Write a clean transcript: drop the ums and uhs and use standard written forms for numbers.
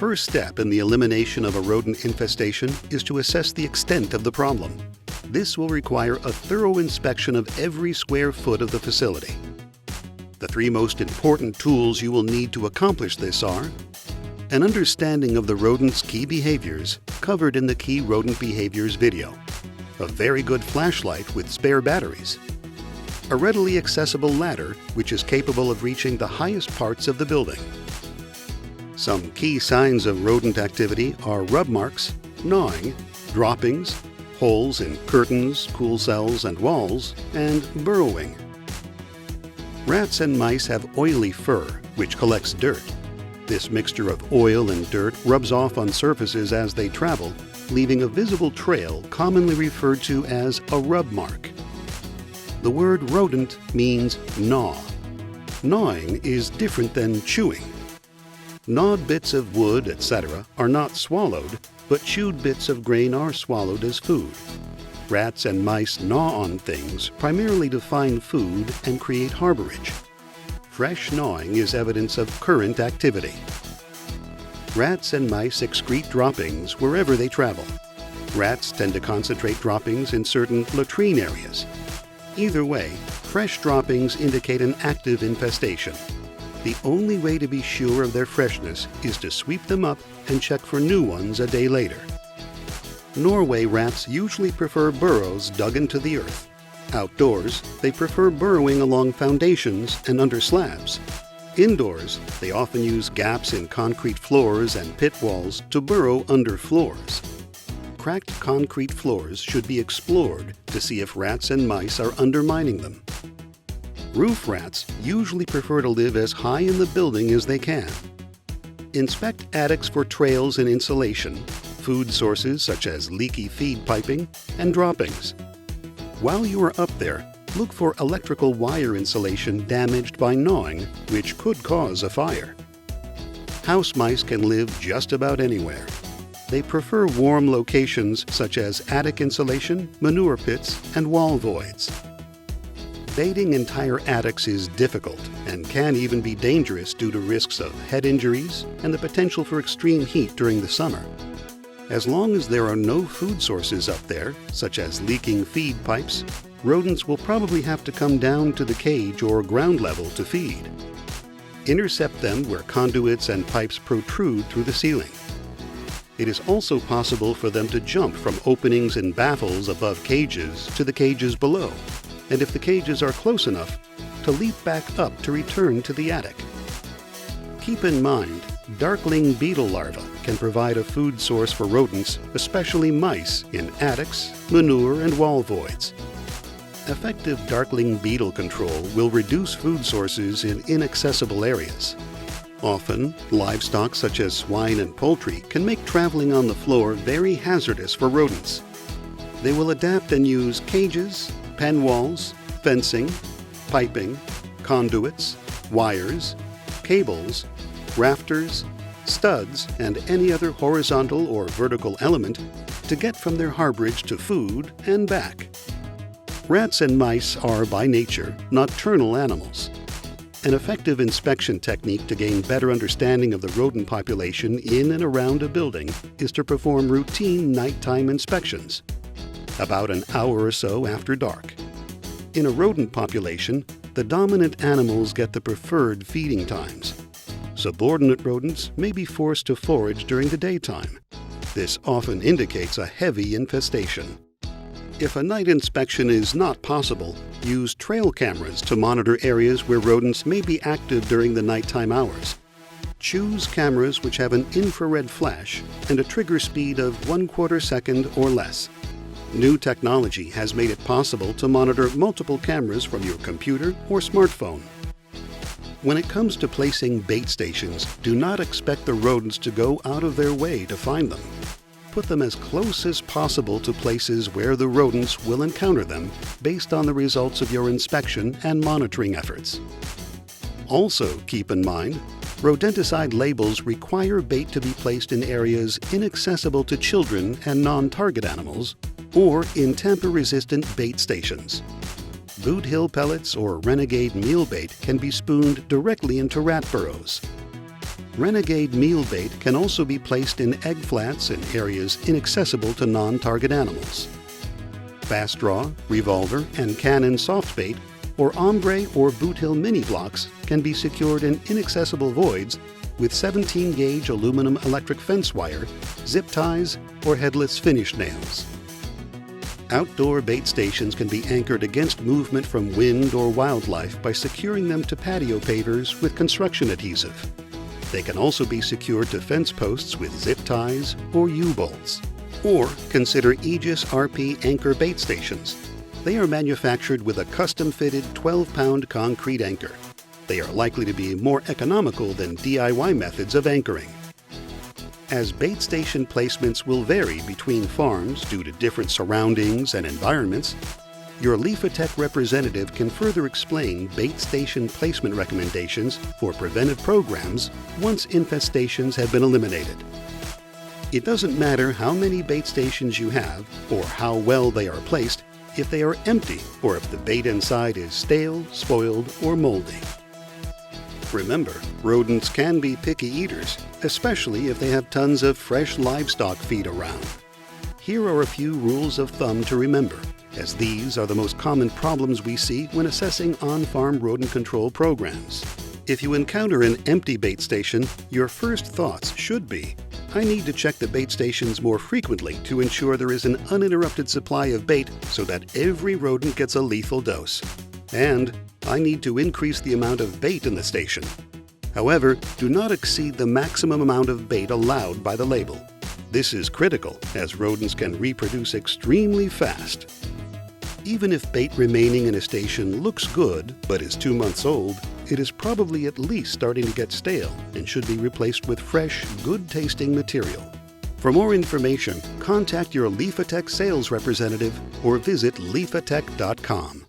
first step in the elimination of a rodent infestation is to assess the extent of the problem. This will require a thorough inspection of every square foot of the facility. The three most important tools you will need to accomplish this are an understanding of the rodent's key behaviors covered in the Key Rodent Behaviors video, a very good flashlight with spare batteries, a readily accessible ladder which is capable of reaching the highest parts of the building. Some key signs of rodent activity are rub marks, gnawing, droppings, holes in curtains, cool cells, and walls, and burrowing. Rats and mice have oily fur, which collects dirt. This mixture of oil and dirt rubs off on surfaces as they travel, leaving a visible trail commonly referred to as a rub mark. The word rodent means gnaw. Gnawing is different than chewing. Gnawed bits of wood, etc. are not swallowed, but chewed bits of grain are swallowed as food. Rats and mice gnaw on things primarily to find food and create harborage. Fresh gnawing is evidence of current activity. Rats and mice excrete droppings wherever they travel. Rats tend to concentrate droppings in certain latrine areas. Either way, fresh droppings indicate an active infestation. The only way to be sure of their freshness is to sweep them up and check for new ones a day later. Norway rats usually prefer burrows dug into the earth. Outdoors, they prefer burrowing along foundations and under slabs. Indoors, they often use gaps in concrete floors and pit walls to burrow under floors. Cracked concrete floors should be explored to see if rats and mice are undermining them. Roof rats usually prefer to live as high in the building as they can. Inspect attics for trails in insulation, food sources such as leaky feed piping, and droppings. While you are up there, look for electrical wire insulation damaged by gnawing, which could cause a fire. House mice can live just about anywhere. They prefer warm locations such as attic insulation, manure pits, and wall voids. Baiting entire attics is difficult and can even be dangerous due to risks of head injuries and the potential for extreme heat during the summer. As long as there are no food sources up there, such as leaking feed pipes, rodents will probably have to come down to the cage or ground level to feed. Intercept them where conduits and pipes protrude through the ceiling. It is also possible for them to jump from openings and baffles above cages to the cages below, and if the cages are close enough, to leap back up to return to the attic. Keep in mind, Darkling beetle larvae can provide a food source for rodents, especially mice, in attics, manure, and wall voids. Effective Darkling beetle control will reduce food sources in inaccessible areas. Often, livestock such as swine and poultry can make traveling on the floor very hazardous for rodents. They will adapt and use cages, pen walls, fencing, piping, conduits, wires, cables, rafters, studs, and any other horizontal or vertical element to get from their harborage to food and back. Rats and mice are, by nature, nocturnal animals. An effective inspection technique to gain better understanding of the rodent population in and around a building is to perform routine nighttime inspections, about an hour or so after dark. In a rodent population, the dominant animals get the preferred feeding times. Subordinate rodents may be forced to forage during the daytime. This often indicates a heavy infestation. If a night inspection is not possible, use trail cameras to monitor areas where rodents may be active during the nighttime hours. Choose cameras which have an infrared flash and a trigger speed of 1/4 second or less. New technology has made it possible to monitor multiple cameras from your computer or smartphone. When it comes to placing bait stations, do not expect the rodents to go out of their way to find them. Put them as close as possible to places where the rodents will encounter them based on the results of your inspection and monitoring efforts. Also keep in mind, rodenticide labels require bait to be placed in areas inaccessible to children and non-target animals, or in tamper-resistant bait stations. Boot Hill pellets or Renegade meal bait can be spooned directly into rat burrows. Renegade meal bait can also be placed in egg flats in areas inaccessible to non-target animals. Fast draw, revolver, and cannon soft bait, or ombre or boot hill mini blocks can be secured in inaccessible voids with 17-gauge aluminum electric fence wire, zip ties, or headless finish nails. Outdoor bait stations can be anchored against movement from wind or wildlife by securing them to patio pavers with construction adhesive. They can also be secured to fence posts with zip ties or U-bolts. Or consider Aegis RP anchor bait stations. They are manufactured with a custom-fitted 12-pound concrete anchor. They are likely to be more economical than DIY methods of anchoring. As bait station placements will vary between farms due to different surroundings and environments, your Liphatech representative can further explain bait station placement recommendations for preventive programs once infestations have been eliminated. It doesn't matter how many bait stations you have or how well they are placed if they are empty or if the bait inside is stale, spoiled, or moldy. Remember, rodents can be picky eaters, especially if they have tons of fresh livestock feed around. Here are a few rules of thumb to remember, as these are the most common problems we see when assessing on-farm rodent control programs. If you encounter an empty bait station, your first thoughts should be, I need to check the bait stations more frequently to ensure there is an uninterrupted supply of bait so that every rodent gets a lethal dose. And I need to increase the amount of bait in the station. However, do not exceed the maximum amount of bait allowed by the label. This is critical, as rodents can reproduce extremely fast. Even if bait remaining in a station looks good but is 2 months old, it is probably at least starting to get stale and should be replaced with fresh, good-tasting material. For more information, contact your Liphatech sales representative or visit liphatech.com.